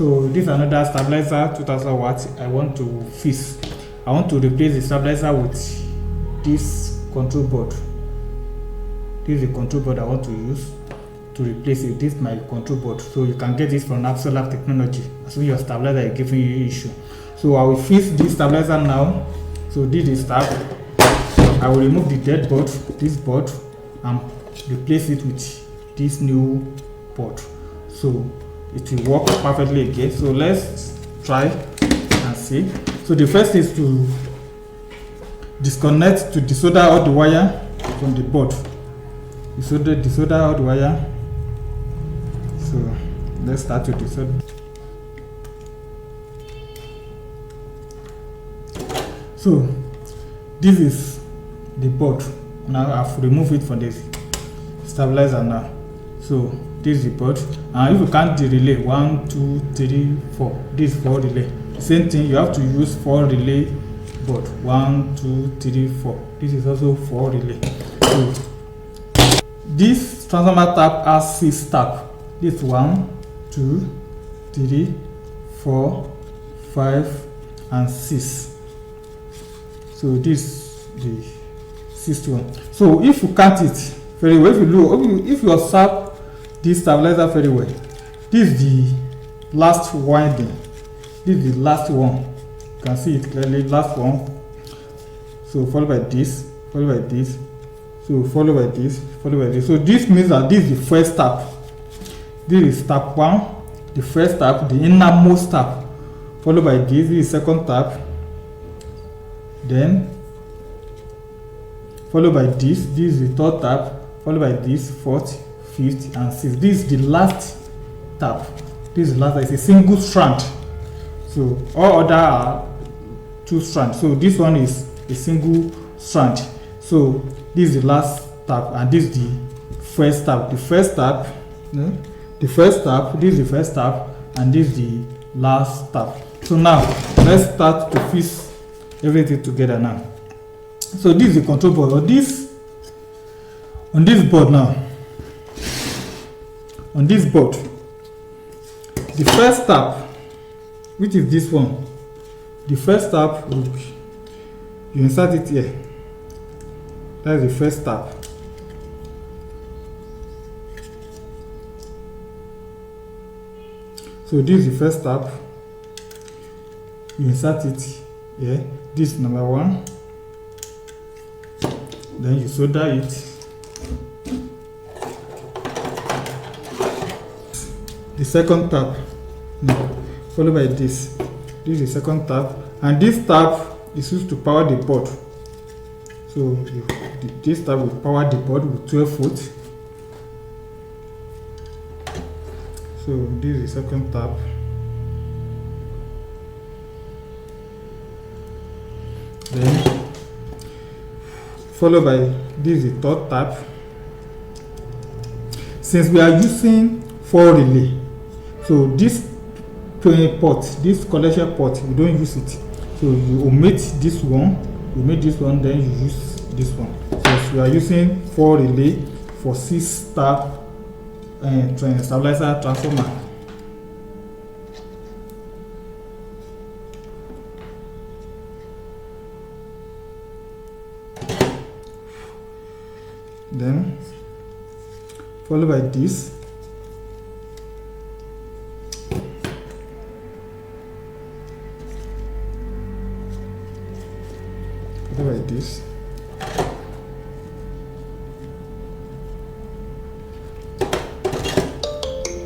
So this is another stabilizer, 2000 watts. I want to fix. I want to replace the stabilizer with this control board. This is the control board I want to use to replace it. This is my control board. So you can get this from ABSO technology. As soon as your stabilizer is giving you issue. So I will fix this stabilizer now. So this is start. I will remove the dead board, this board, and replace it with this new board. So it will work perfectly again. So let's try and see. So the first is to disconnect, to desolder all the wire from the board. Desolder all the wire. So let's start to desolder. So this is the board. Now I've removed it from the stabilizer now. So this is the board, and if you count the relay 1 2 3 4, this is 4 relay. Same thing, you have to use 4 relay board. 1 2 3 4. This is also 4 relay. So this transformer tap has 6 tap. This 1 2 3 4 5 and 6. So this the 6th one. So if you count it very well, if you look, if you observe this stabilizer very well, this is the last winding. This is the last one. You can see it clearly. Last one. So followed by this, followed by this. So followed by this, followed by this. So this means that this is the first tap. This is tap 1, the first tap, the innermost tap. Followed by this is second tap. Then followed by this is the third tap. Followed by this, fourth, fifth, and sixth. This is the last tap. This is the last. It's a single strand. So all other are 2 strands. So this one is a single strand. So this is the last tap, and this is the first tap. The first tap, the first tap. This is the first tap, and this is the last tap. So now let's start to fix everything together now. So this is the control board. On this board now. On this board, the first tap, which is this one, the first tap, you insert it here. That's the first tap. So this is the first tap. You insert it here. This is number 1. Then you solder it. The second tap, followed by this. This is the second tap, and this tap is used to power the board. So this tap will power the board with 12 volt. So this is the second tap. Then followed by this is the third tap. Since we are using 4 relay, so this port, this collection port, we don't use it. So you omit this one, then you use this one. So we are using 4 relay for 6 tap stabilizer transformer. Then followed by this. Like this.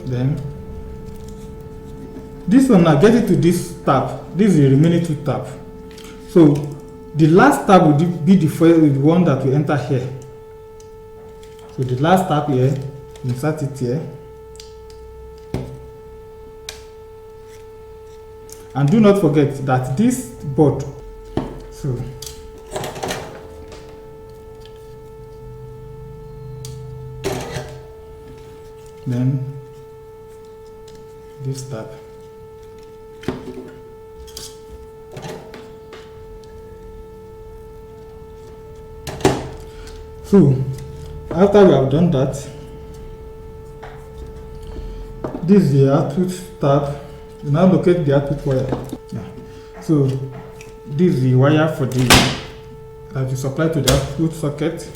Then this one, now get it to this tap. This is the remaining 2 tap. So the last tap will be the one that will enter here. So the last tap here, insert it here. And do not forget that this board, so then this tap. So after we have done that, this is the output tab You now locate the output wire. Yeah. So this is the wire for the that you supply to the output socket.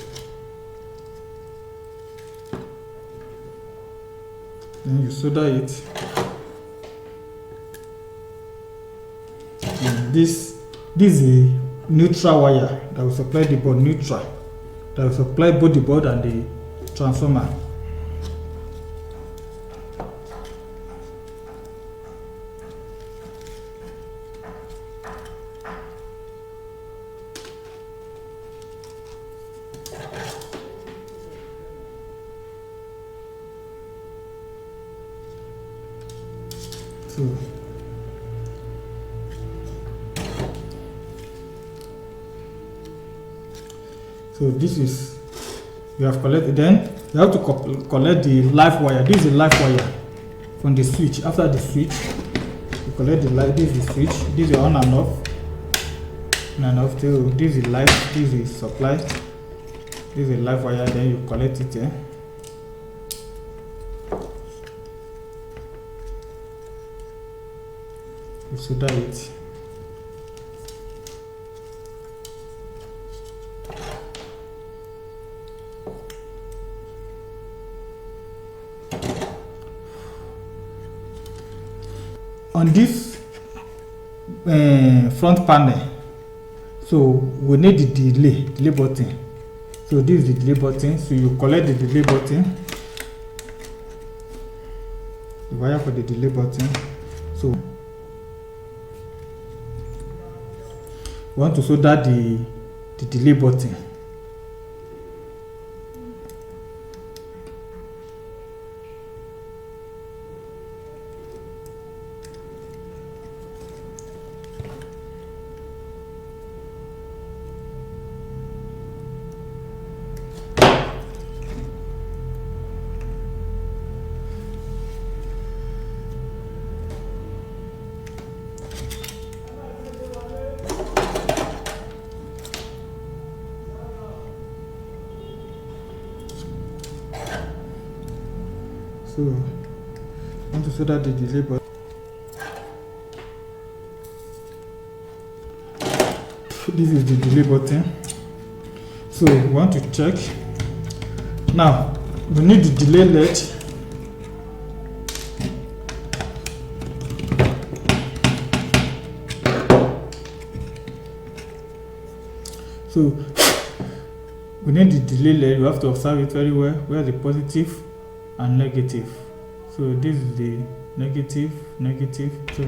Then you solder it. And this is a neutral wire that will supply the board, neutral, that will supply both the board and the transformer. So this is, you have collected, then you have to collect the live wire. This is the live wire from the switch. After the switch, you collect the live. This is the switch. This is on and off. On and off till this is live. This is supply. This is a live wire. Then you collect it here. You solder it. On this front panel, so we need the delay button. So this is the delay button. So you collect the delay button, the wire for the delay button. So we want to solder the delay button. So I want to solder the delay button. This is the delay button. So we want to check. Now we need the delay LED. So we need the delay LED. You have to observe it very well. Where the positive and negative. So this is the negative. So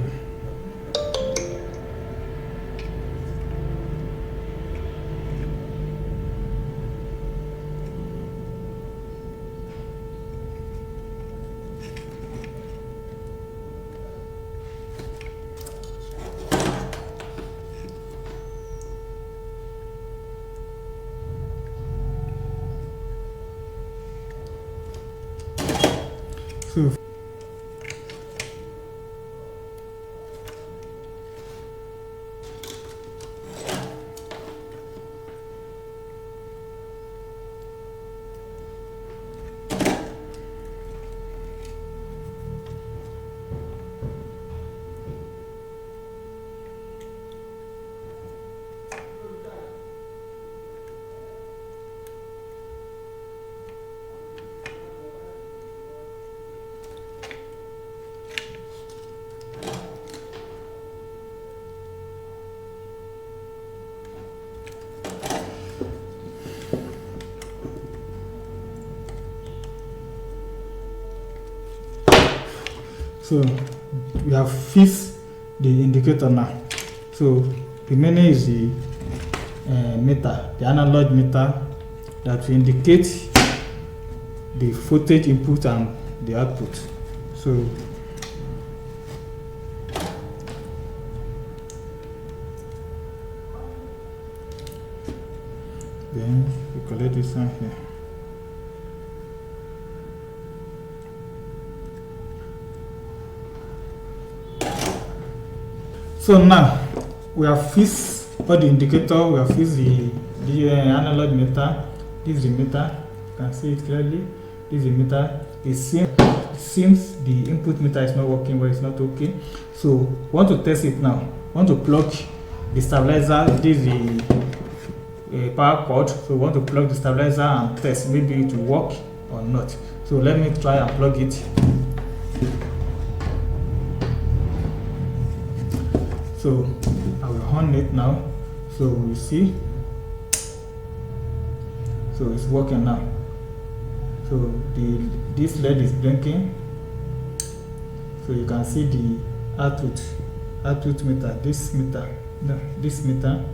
So we have fixed the indicator now. So remaining is the meter, the analog meter that will indicate the voltage input and the output. So then we collect this one here. So now we have fixed all the indicator, we have fixed the analog meter. This is the meter, you can see it clearly. This is the meter. The same it seems the input meter is not working well, it's not okay. So want to test it now. Want to plug the stabilizer. This is the power cord, so want to plug the stabilizer and test maybe it will work or not. So let me try and plug it. So I will on it now. So you see, so it's working now. So this LED is blinking. So you can see the output meter, this meter,